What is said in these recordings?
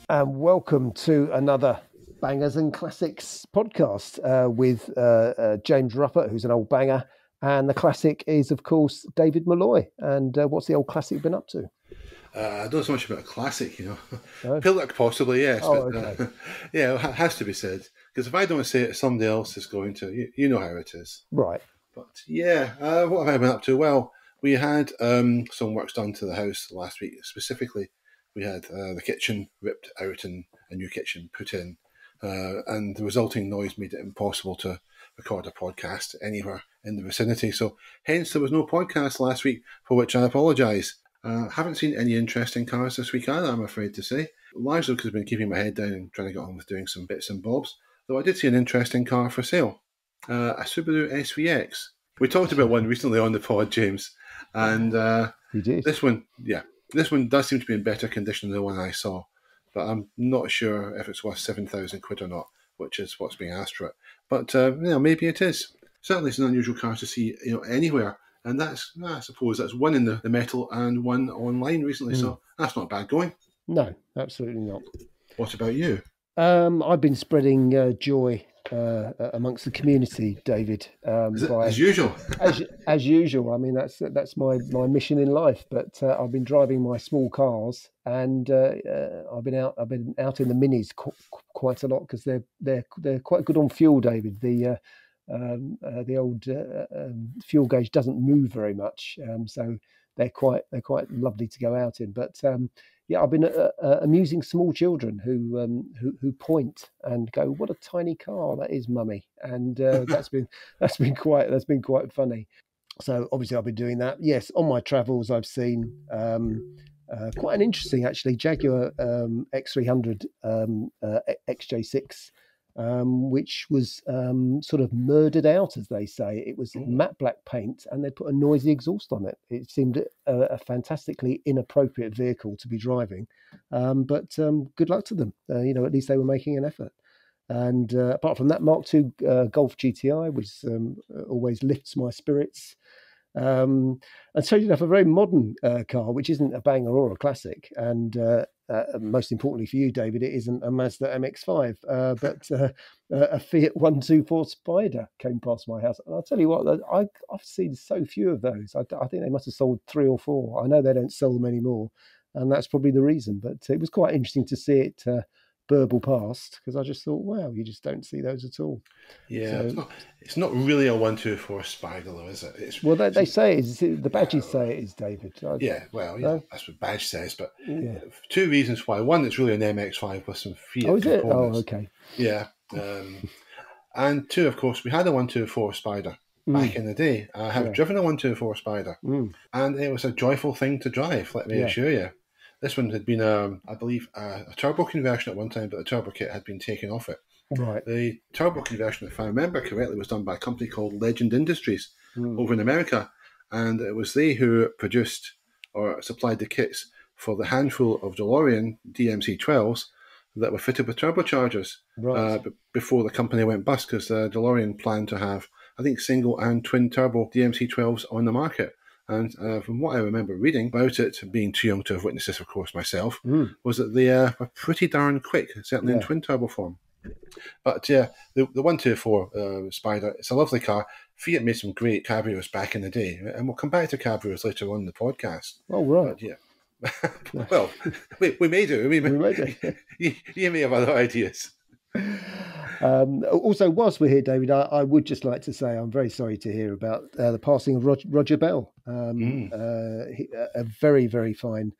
And welcome to another Bangers and Classics podcast with James Ruppert, who's an old banger. And the classic is, of course, David Malloy. And what's the old classic been up to? I don't know so much about a classic, No? Pillock possibly, yes, Oh, but okay. yeah, it has to be said. Because if I don't say it, somebody else is going to. You know how it is. Right. But yeah, what have I been up to? Well, we had some works done to the house last week. Specifically, we had the kitchen ripped out and a new kitchen put in. And the resulting noise made it impossible to record a podcast anywhere in the vicinity. So hence there was no podcast last week, for which I apologise. Haven't seen any interesting cars this week either, I'm afraid to say. Largely because I've been keeping my head down and trying to get on with doing some bits and bobs. Though I did see an interesting car for sale. A Subaru SVX. We talked about one recently on the pod, James. And We did. this one does seem to be in better condition than the one I saw. But I'm not sure if it's worth 7,000 quid or not, which is what's being asked for it. But maybe it is. Certainly it's an unusual car to see anywhere. And I suppose that's one in the metal and one online recently. So that's not bad going. No, absolutely not. What about you? I've been spreading joy amongst the community, David. As usual? as usual. I mean, that's my mission in life. But I've been driving my small cars, and I've been out in the minis quite a lot because they're quite good on fuel, David. The old fuel gauge doesn't move very much, so they're quite lovely to go out in. But yeah, I've been amusing small children who point and go, "What a tiny car that is, Mummy!" And that's been quite funny. So obviously I've been doing that. Yes, on my travels I've seen quite an interesting actually Jaguar X300 XJ6. Which was sort of murdered out, as they say. It was matte black paint, and they put a noisy exhaust on it. It seemed a fantastically inappropriate vehicle to be driving, but good luck to them. At least they were making an effort. And apart from that, Mark II Golf GTI, which always lifts my spirits. And so you have a very modern car, which isn't a banger or a classic. And most importantly for you, David, it isn't a Mazda MX-5, but a Fiat 124 Spider came past my house. And I'll tell you what, I've seen so few of those. I think they must have sold 3 or 4. I know they don't sell them anymore, and that's probably the reason. But it was quite interesting to see it burble past, because I just thought, wow, you just don't see those at all. Yeah, so, it's not really a 124 Spider, though, is it? They say the badges say it is, David. That's what badge says. But two reasons why: one, it's really an MX-5 with some Fiat components. It? Oh, okay. Yeah, and two, of course, we had a 124 Spider back in the day. I have driven a 124 Spider, and it was a joyful thing to drive. Let me assure you. This one had been, I believe, a turbo conversion at one time, but the turbo kit had been taken off it. Right. The turbo conversion, if I remember correctly, was done by a company called Legend Industries over in America, and it was they who produced or supplied the kits for the handful of DeLorean DMC-12s that were fitted with turbochargers before the company went bust, because the DeLorean planned to have, I think, single and twin turbo DMC-12s on the market. And from what I remember reading about it, being too young to have witnessed this, of course, myself, was that they were pretty darn quick, certainly in twin turbo form. But yeah, the 124 Spider, it's a lovely car. Fiat made some great cabrios back in the day, and we'll come back to cabrios later on in the podcast. Oh, right. But yeah. Well, we may do. We may do. You may have other ideas. Also, whilst we're here, David, I would just like to say I'm very sorry to hear about the passing of Roger Bell, a very, very fine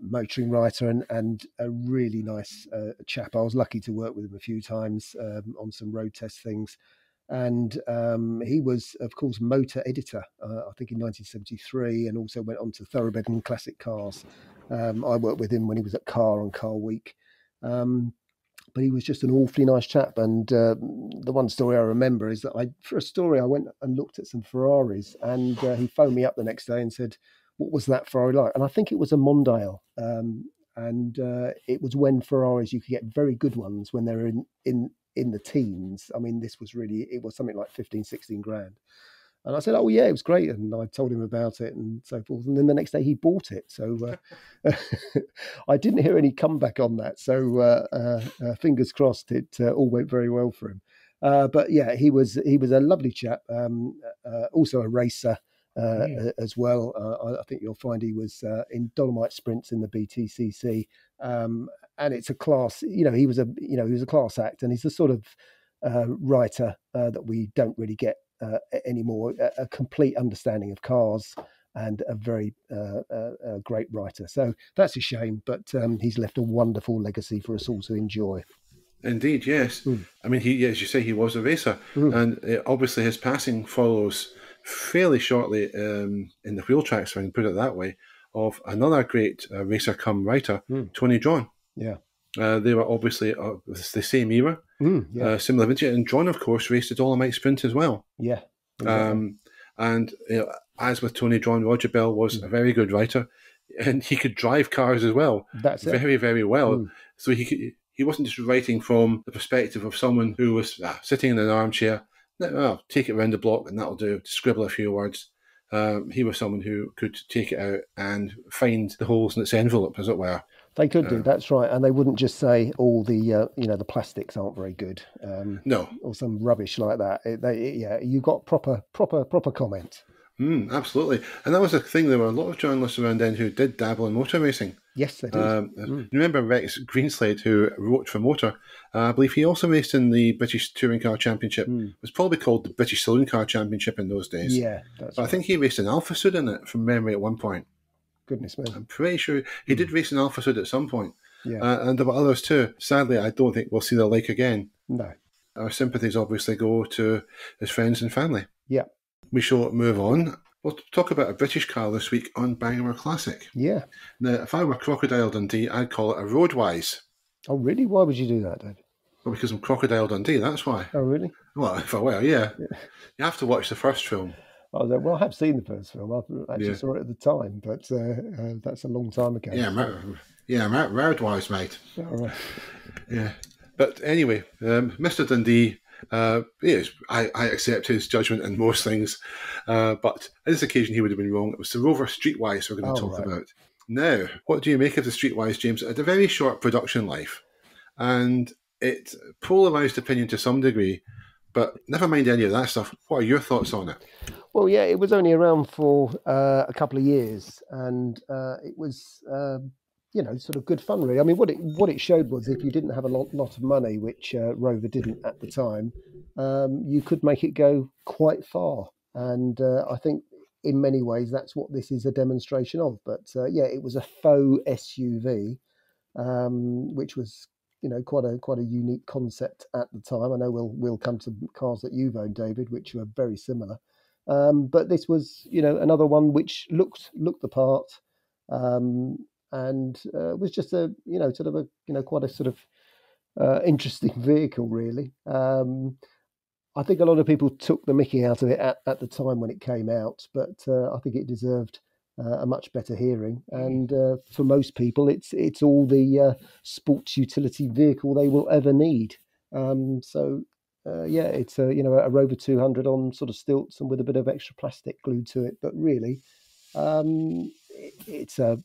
motoring writer and a really nice chap. I was lucky to work with him a few times on some road test things. And he was, of course, motor editor, I think in 1973, and also went on to Thoroughbred and Classic Cars. I worked with him when he was at Car on Car Week. But he was just an awfully nice chap. And the one story I remember is that I went and looked at some Ferraris, and he phoned me up the next day and said, "What was that Ferrari like?" And I think it was a Mondale. And it was when Ferraris, you could get very good ones when they're in the teens. I mean, it was something like 15, 16 grand. And I said, oh, yeah, it was great. And I told him about it and so forth. And then the next day he bought it. So I didn't hear any comeback on that. So fingers crossed, it all went very well for him. But yeah, he was a lovely chap, also a racer as well. I think you'll find he was in Dolomite Sprints in the BTCC. And it's a class, he was a class act, and he's the sort of writer that we don't really get anymore. A complete understanding of cars and a very great writer. So that's a shame, but he's left a wonderful legacy for us all to enjoy. Indeed, yes. I mean, as you say, he was a racer, and obviously his passing follows fairly shortly in the wheel tracks, if I can put it that way, of another great racer come writer, Tony John. Yeah. They were obviously the same era, similar vintage, and John, of course, raced the Dolomite Sprint as well. Yeah. Exactly. And as with Tony John, Roger Bell was a very good writer, and he could drive cars as well. That's it. Very, very well. So he wasn't just writing from the perspective of someone who was sitting in an armchair. Well, take it around the block and that'll do, to scribble a few words. He was someone who could take it out and find the holes in its envelope, as it were. They could do, that's right, and they wouldn't just say all the the plastics aren't very good, no, or some rubbish like that. You got proper comment. Absolutely, and that was the thing. There were a lot of journalists around then who did dabble in motor racing. Yes, they did. You remember Rex Greenslade, who wrote for Motor? I believe he also raced in the British Touring Car Championship. It was probably called the British Saloon Car Championship in those days. Yeah, that's right. I think he raced an Alpha Sud in it, from memory, at one point. Goodness me. I'm pretty sure he did race an Alpha Sud at some point. Yeah. And there were others too. Sadly, I don't think we'll see the like again. No. Our sympathies obviously go to his friends and family. Yeah. We shall move on. We'll talk about a British car this week on Bangor Classic. Yeah. Now, if I were Crocodile Dundee, I'd call it a Roadwise. Oh, really? Why would you do that, David? Well, because I'm Crocodile Dundee, that's why. Oh, really? Well, if I were, yeah. You have to watch the first film. Oh, well, I have seen the first film. I actually saw it at the time, but that's a long time ago. Yeah, Roadwise, mate. All right. Yeah. But anyway, Mr. Dundee, I accept his judgment in most things, but on this occasion he would have been wrong. It was the Rover Streetwise we're going to talk about. Now, what do you make of the Streetwise, James? It had a very short production life, and it polarised opinion to some degree, but never mind any of that stuff. What are your thoughts on it? Well, yeah, it was only around for a couple of years, and it was sort of good fun, really. I mean, what it showed was if you didn't have a lot of money, which Rover didn't at the time, you could make it go quite far. And I think in many ways that's what this is a demonstration of. But it was a faux SUV, which was quite a unique concept at the time. I know we'll come to cars that you've owned, David, which were very similar. But this was another one which looked the part. And was just a sort of a quite a sort of interesting vehicle, really. I think a lot of people took the mickey out of it at the time when it came out, but I think it deserved a much better hearing. And for most people, it's all the sports utility vehicle they will ever need. It's a Rover 200 on sort of stilts and with a bit of extra plastic glued to it, but really. It's a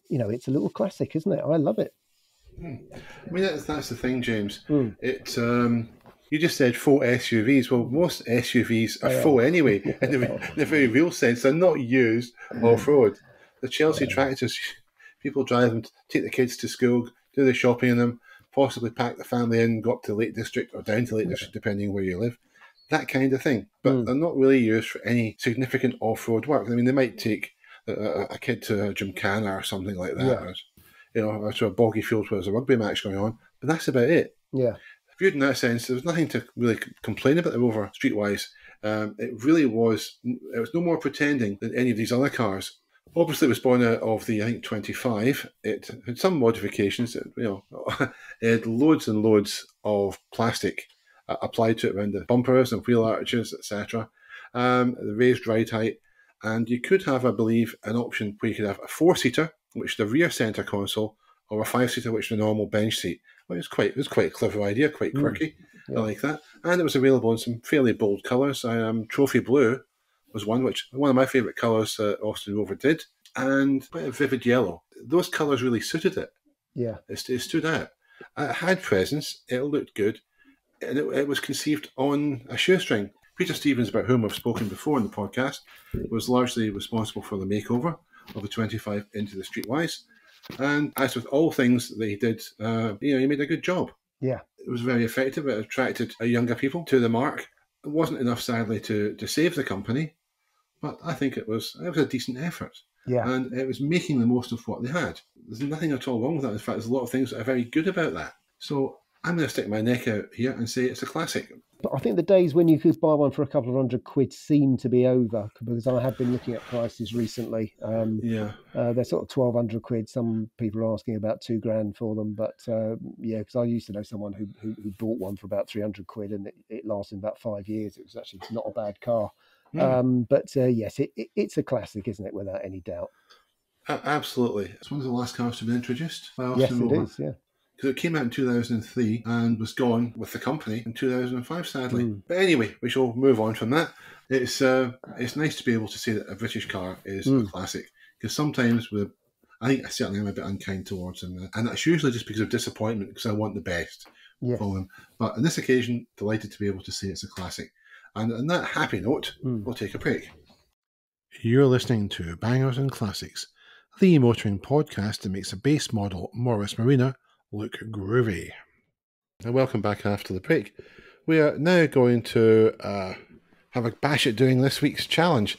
little classic, isn't it? I love it. I mean, that's the thing, James. It's you just said faux SUVs. Well, most SUVs are faux anyway, in the very real sense. They're not used off-road. The Chelsea tractors, people drive them, take the kids to school, do the shopping in them, possibly pack the family in, go up to the Lake District or down to the Lake District, depending where you live. That kind of thing. But they're not really used for any significant off-road work. I mean, they might take a kid to a gymkhana or something like that, or to a boggy field where there's a rugby match going on, but that's about it. Yeah. Viewed in that sense, there was nothing to really complain about the Rover Streetwise. It really was. It was no more pretending than any of these other cars. Obviously, it was born out of the, I think, 25. It had some modifications. It had loads and loads of plastic applied to it around the bumpers and wheel arches, etc. The raised ride height. And you could have, I believe, an option where you could have a 4-seater, which is the rear centre console, or a 5-seater, which is the normal bench seat. Well, it was quite a clever idea, quite quirky. I like that. And it was available in some fairly bold colours. Trophy blue was one, which one of my favourite colours Austin Rover did, and a bit of vivid yellow. Those colours really suited it. Yeah. It stood out. It had presence, it looked good, and it was conceived on a shoestring. Peter Stevens, about whom I've spoken before in the podcast, was largely responsible for the makeover of the 25 into the Streetwise. And as with all things that he did, he made a good job. Yeah. It was very effective. It attracted younger people to the marque. It wasn't enough, sadly, to save the company, but I think it was a decent effort. Yeah. And it was making the most of what they had. There's nothing at all wrong with that. In fact, there's a lot of things that are very good about that. So I'm going to stick my neck out here and say it's a classic. But I think the days when you could buy one for a couple of £100 seem to be over, because I have been looking at prices recently. They're sort of £1,200. Some people are asking about £2,000 for them, but because I used to know someone who bought one for about £300 and it lasted about 5 years. It was actually not a bad car. Yes, it's a classic, isn't it? Without any doubt. Absolutely, it's one of the last cars to be introduced by Austin Yes, Rover. it is. Yeah. Because it came out in 2003 and was gone with the company in 2005, sadly. But anyway, we shall move on from that. It's nice to be able to say that a British car is a classic, because sometimes I think I certainly am a bit unkind towards them, and that's usually just because of disappointment, because I want the best for them. But on this occasion, delighted to be able to say it's a classic. And on that happy note, we'll take a break. You're listening to Bangers and Classics, the motoring podcast that makes a base model Morris Marina look groovy. And welcome back after the break. We are now going to have a bash at doing this week's challenge.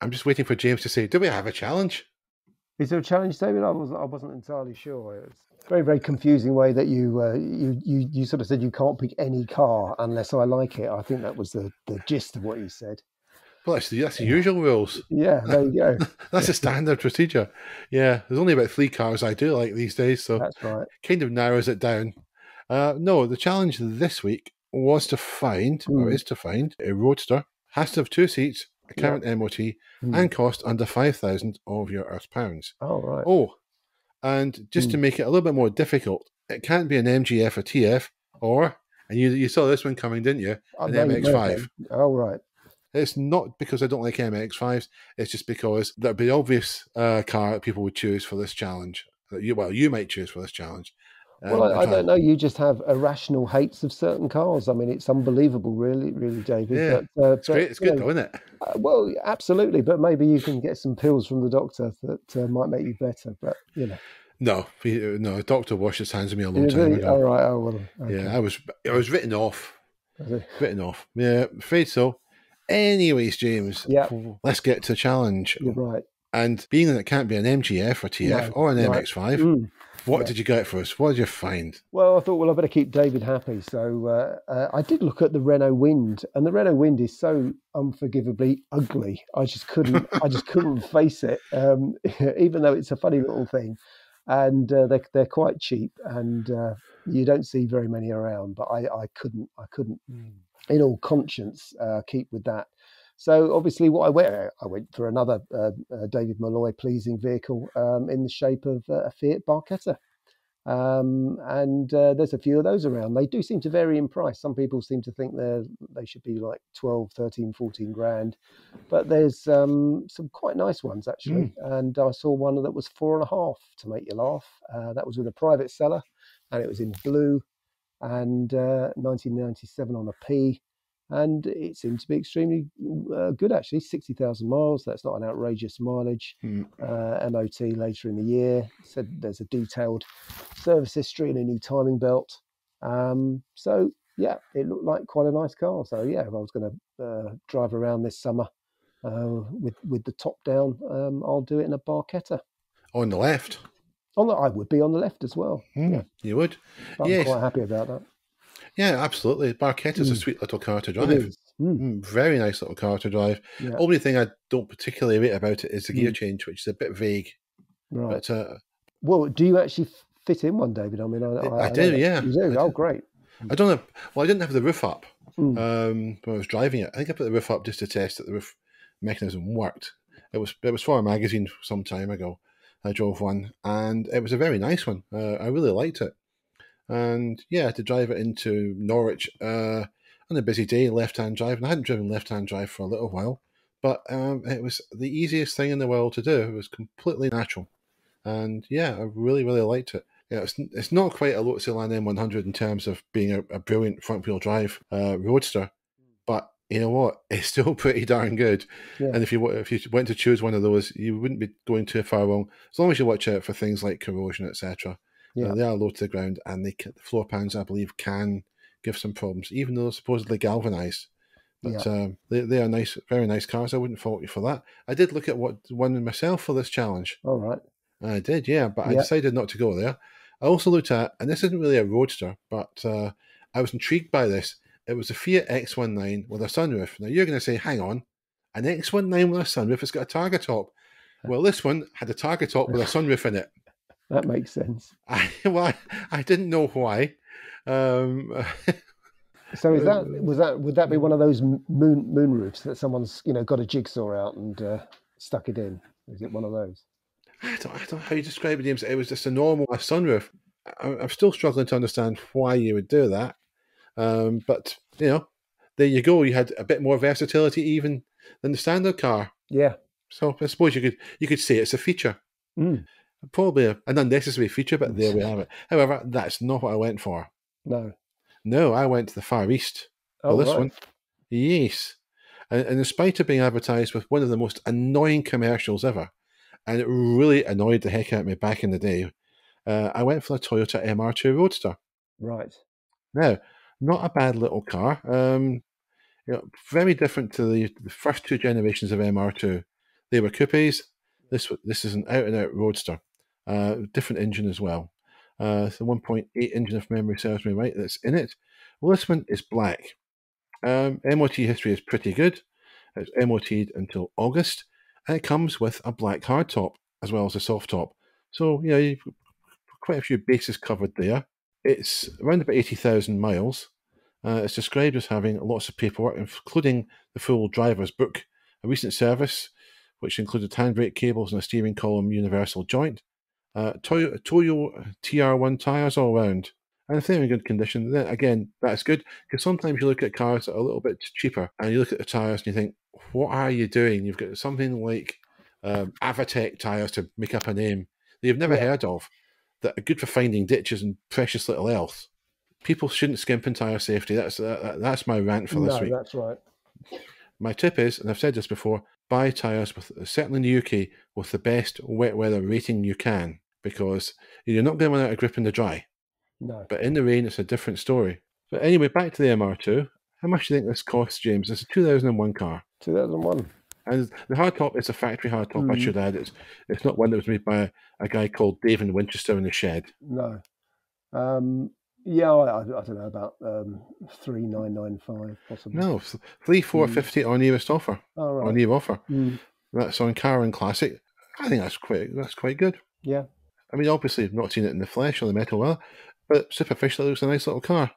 I'm just waiting for James to say, do we have a challenge? Is there a challenge, David? I wasn't entirely sure. It was a very, very confusing way that you sort of said you can't pick any car unless I like it. I think that was the gist of what you said. Well, that's the usual rules. Yeah, there you go. That's a standard procedure. Yeah, there's only about 3 cars I do like these days, so that's right. Kind of narrows it down. No, the challenge this week was to find, or is to find, a Roadster. Has to have 2 seats, a current MOT, and cost under 5,000 of your Earth pounds. Oh, right. Oh, and just to make it a little bit more difficult, it can't be an MGF or TF, and you saw this one coming, didn't you? An MX-5. Oh, right. It's not because I don't like MX-5s. It's just because that'd be the obvious car that people would choose for this challenge. You might choose for this challenge. Well, I don't know. You just have irrational hates of certain cars. I mean, it's unbelievable, really, David. Yeah, it's great. It's good, though, isn't it? Well, absolutely. But maybe you can get some pills from the doctor that might make you better. But No, the doctor washed his hands of me a long time ago. All right. Oh well. Okay. Yeah, I was written off. Written off. Yeah, afraid so. Anyways, James, let's get to the challenge. You're right. And being that it can't be an MGF or TF or an MX-5, what did you get for us? What did you find? Well, I thought, I better keep David happy. So I did look at the Renault Wind, and the Renault Wind is so unforgivably ugly. I just couldn't face it, even though it's a funny little thing. And they're quite cheap, and you don't see very many around. But I couldn't, in all conscience, keep with that. So obviously, what I went for another David Malloy pleasing vehicle in the shape of a Fiat Barchetta. And there's a few of those around. They do seem to vary in price. Some people seem to think they should be like 12, 13, 14 grand. But there's some quite nice ones, actually. And I saw one that was 4.5 to make you laugh. That was with a private seller, and it was in blue, and 1997 on a P. And it seemed to be extremely good, actually. 60,000 miles. That's not an outrageous mileage. MOT later in the year. Said there's a detailed service history and a new timing belt. So, yeah, it looked like quite a nice car. So, yeah, if I was going to drive around this summer with the top down, I'll do it in a Barchetta. On the left? I would be on the left as well. Yeah. You would? I'm quite happy about that. Yeah, absolutely. Barchetta's a sweet little car to drive. Very nice little car to drive. Yeah. Only thing I don't particularly rate about it is the gear change, which is a bit vague. Right. But, well, do you actually fit in one, David? I mean, I do, yeah. You do? Oh, great. I didn't have the roof up when I was driving it. I think I put the roof up just to test that the roof mechanism worked. It was for a magazine some time ago. I drove one, and it was a very nice one. I really liked it. And yeah, to drive it into Norwich on a busy day, left-hand drive. And I hadn't driven left-hand drive for a little while, But it was the easiest thing in the world to do. It was completely natural. And yeah, I really, really liked it. Yeah, it's not quite a Lotusland M100 in terms of being a brilliant front-wheel drive roadster, but you know what? It's still pretty darn good. Yeah. And if you went to choose one of those, you wouldn't be going too far wrong, as long as you watch out for things like corrosion, etc. Yeah. They are low to the ground, and the floor pans, I believe, can give some problems, even though they're supposedly galvanized. But they are nice, very nice cars. I wouldn't fault you for that. I did look at one myself for this challenge. All right. I did, yeah, but I decided not to go there. I also looked at, and this isn't really a roadster, but I was intrigued by this. It was a Fiat X19 with a sunroof. Now, you're going to say, hang on, an X19 with a sunroof, it's got a targa top. Well, this one had a targa top with a sunroof in it. That makes sense. I didn't know why. So would that be one of those moon roofs that someone's got a jigsaw out and stuck it in? Is it one of those? I don't know how you describe it, James. It was just a normal sunroof. I'm still struggling to understand why you would do that. But there you go. You had a bit more versatility even than the standard car. Yeah. So I suppose you could say it's a feature. Probably an unnecessary feature, but there we have it. However, that's not what I went for. No, I went to the Far East for this one. Yes. And in spite of being advertised with one of the most annoying commercials ever, and it really annoyed the heck out of me back in the day, I went for the Toyota MR2 Roadster. Right. Now, not a bad little car. Very different to the first two generations of MR2. They were coupes. This is an out-and-out Roadster. Different engine as well. It's the 1.8 engine, if memory serves me right, that's in it. Well, this one is black. MOT history is pretty good. It's MOT'd until August, and it comes with a black hardtop as well as a soft top. So, you've quite a few bases covered there. It's around about 80,000 miles. It's described as having lots of paperwork, including the full driver's book, a recent service, which included handbrake cables and a steering column universal joint, Toyo TR1 tyres all round. And if they're in good condition, then again, that's good, because sometimes you look at cars that are a little bit cheaper, and you look at the tyres and you think, what are you doing? You've got something like Avatec tyres to make up a name that you've never heard of, that are good for finding ditches and precious little else. People shouldn't skimp on tyre safety. That's my rant for this week. No, that's right. My tip is, and I've said this before, buy tyres, certainly in the UK, with the best wet weather rating you can, because you're not going to run out of grip in the dry. No. But in the rain, it's a different story. But anyway, back to the MR2. How much do you think this costs, James? It's a 2001 car. 2001. And the hardtop is a factory hardtop, I should add. It's not one that was made by a guy called Dave in Winchester in the shed. No. I don't know, about 3,995 possibly. No, 3,450 on nearest offer. Oh, right. On near offer. That's on Car and Classic. I think that's quite good. Yeah. I mean, obviously, I've not seen it in the flesh or the metal well, but superficially, it looks a nice little car.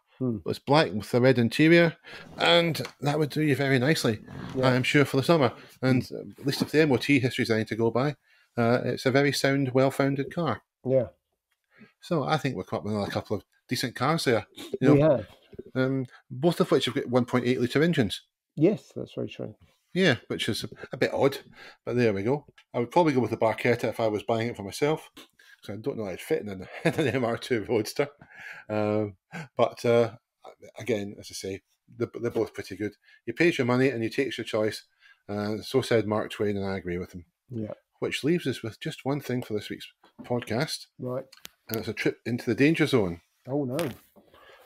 It's black with the red interior, and that would do you very nicely, I'm sure, for the summer. And at least if the MOT history is anything to go by, it's a very sound, well-founded car. Yeah. So I think we're caught with another couple of decent cars there. We have. Both of which have got 1.8 litre engines. Yes, that's very true. Yeah, which is a bit odd, but there we go. I would probably go with the Barchetta if I was buying it for myself, because I don't know I'd fit in an MR2 Roadster. But again, as I say, they're both pretty good. You pay your money and you take your choice. So said Mark Twain, and I agree with him. Yeah. Which leaves us with just one thing for this week's podcast. Right. And it's a trip into the danger zone. Oh, no.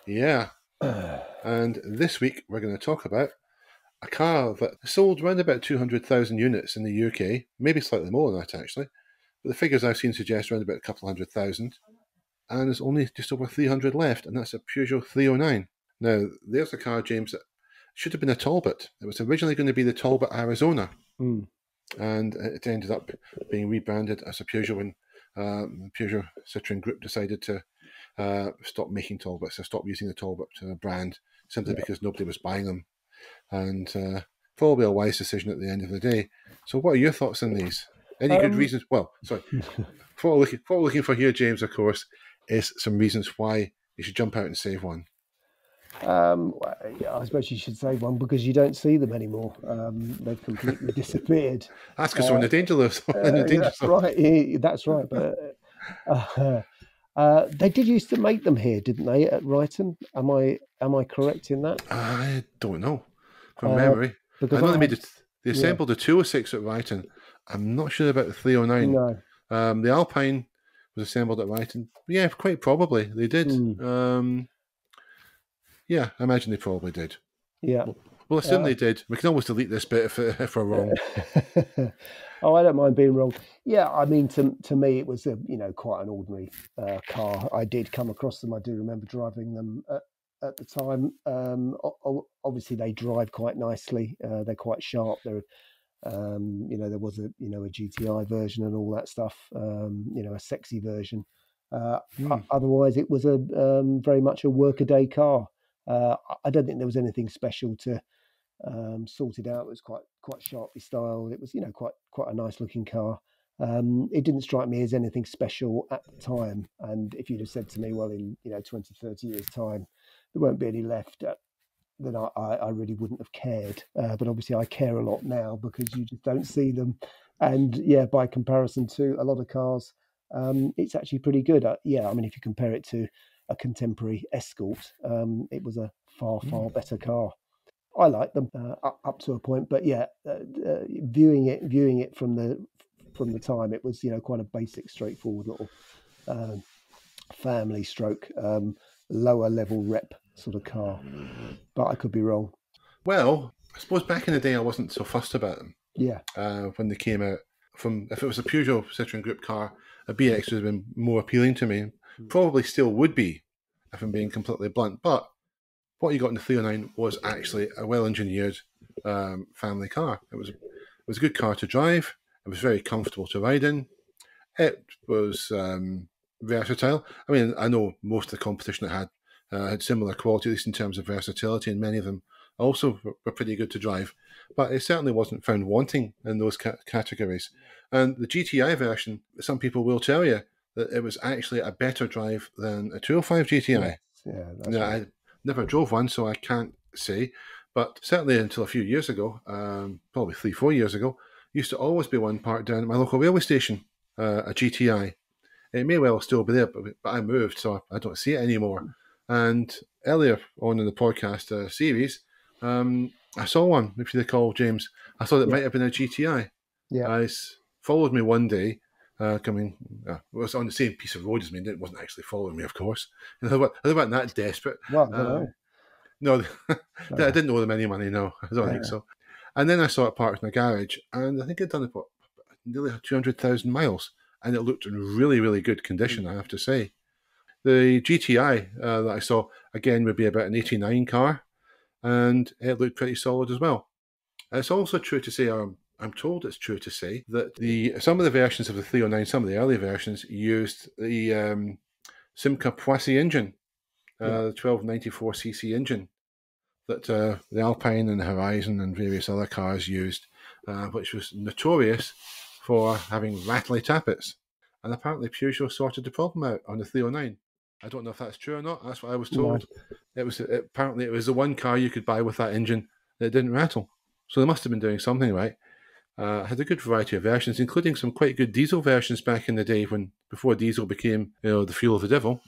Yeah. And this week we're going to talk about a car that sold around about 200,000 units in the UK, maybe slightly more than that actually, but the figures I've seen suggest around about a couple 100,000, and there's only just over 300 left, and that's a Peugeot 309. Now, there's a car, James, that should have been a Talbot. It was originally going to be the Talbot Arizona, and it ended up being rebranded as a Peugeot when the Peugeot Citroën Group decided to stop making Talbots, or stop using the Talbot brand, simply because nobody was buying them. And probably a wise decision at the end of the day. So what are your thoughts on these? Any good reasons? Well, sorry. What we're looking for here, James, of course, is some reasons why you should jump out and save one. Yeah, I suppose you should say one because you don't see them anymore. They've completely disappeared. That's because they're on the danger list. Yeah, that's right. Yeah, that's right. But they did used to make them here, didn't they, at Ryton? Am I correct in that? I don't know from Uh, memory. I because know I had, they yeah, assembled the 206 at Ryton. I'm not sure about the 309. no, The Alpine was assembled at Ryton. Yeah, quite probably they did. mm, Yeah, I imagine they probably did. yeah. Well, assume they did. We can always delete this bit if we're wrong. Oh, I don't mind being wrong. Yeah, I mean, to me, it was quite an ordinary car. I did come across them. I do remember driving them at the time. Obviously, they drive quite nicely. They're quite sharp. There was a GTI version and all that stuff. A sexy version. Otherwise, it was a very much a workaday car. I don't think there was anything special to sorted out. It was quite sharply styled. It was quite a nice looking car. It didn't strike me as anything special at the time. And if you'd have said to me, well, in 20, 30 years time, there won't be any left, then I really wouldn't have cared. But obviously, I care a lot now because you just don't see them. And yeah, by comparison to a lot of cars, it's actually pretty good. Yeah, I mean, if you compare it to a contemporary Escort, it was a far better car. I like them up to a point, but yeah, viewing it from the time, it was quite a basic, straightforward little family stroke lower level rep sort of car. But I could be wrong. Well, I suppose back in the day I wasn't so fussed about them. Yeah, when they came out. If it was a Peugeot Citroen Group car, a BX would have been more appealing to me. Probably still would be, if I'm being completely blunt. But what you got in the 309 was actually a well-engineered family car. It was a good car to drive. It was very comfortable to ride in. It was versatile. I mean, I know most of the competition it had similar quality, at least in terms of versatility, and many of them also were pretty good to drive. But it certainly wasn't found wanting in those categories. And the GTI version, some people will tell you that it was actually a better drive than a 205 GTI. yeah, that's right. I never drove one, so I can't say. But certainly until a few years ago, probably 3-4 years ago, used to always be one parked down at my local railway station, a GTI. It may well still be there, but I moved, so I don't see it anymore. And earlier on in the podcast series, I saw one, if you recall, James. I thought it might have been a GTI. Yeah, It followed me one day, coming. It was on the same piece of road as me. It wasn't actually following me, of course. They weren't that desperate. well, I don't know. No, I didn't owe them any money. No, I don't think so. And then I saw it parked in a garage, and I think it'd done about nearly 200,000 miles, and it looked in really, really good condition, I have to say. The GTI that I saw, again, would be about an 89 car, and it looked pretty solid as well. It's also true to say, or I'm told it's true to say, that some of the versions of the 309, some of the early versions, used the Simca Poissy engine, the 1294cc engine that the Alpine and the Horizon and various other cars used, which was notorious for having rattly tappets. And apparently Peugeot sorted the problem out on the 309. I don't know if that's true or not. That's what I was told. No. Apparently it was the one car you could buy with that engine that didn't rattle. So they must have been doing something right. Had a good variety of versions, including some quite good diesel versions back in the day before diesel became the fuel of the devil,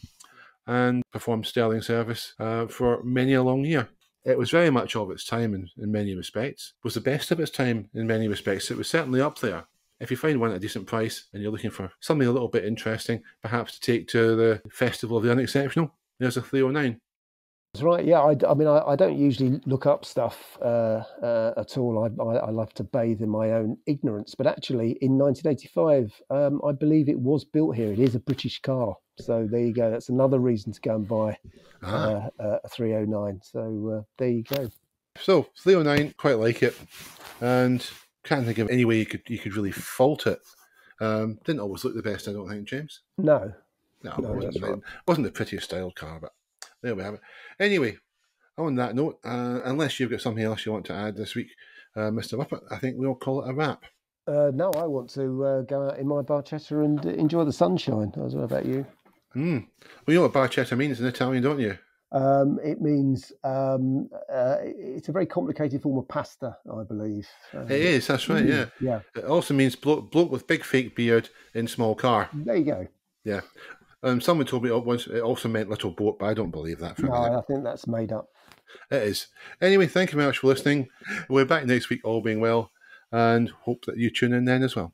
and performed sterling service for many a long year. It was very much of its time in many respects. It was the best of its time in many respects. It was certainly up there. If you find one at a decent price and you're looking for something a little bit interesting, perhaps to take to the Festival of the Unexceptional, there's a 309. That's right. Yeah, I mean, I don't usually look up stuff at all. I love to bathe in my own ignorance. But actually, in 1985, I believe it was built here. It is a British car. So there you go. That's another reason to go and buy a 309. So there you go. So 309, quite like it, and can't think of any way you could really fault it. Didn't always look the best, I don't think, James. No, it wasn't the prettiest styled car, but there we have it. Anyway, on that note, unless you've got something else you want to add this week, Mr. Muppet, I think we'll call it a wrap. No, I want to go out in my barchetta and enjoy the sunshine. I don't know about you. Well, you know what barchetta means in Italian, don't you? It means it's a very complicated form of pasta, I believe. It is, that's right, yeah. Yeah, It also means bloke with big fake beard in small car. there you go. Yeah. Someone told me once it also meant little boat, but I don't believe that for a No, minute. I think that's made up. It is. Anyway, thank you very much for listening. We're back next week, all being well, and hope that you tune in then as well.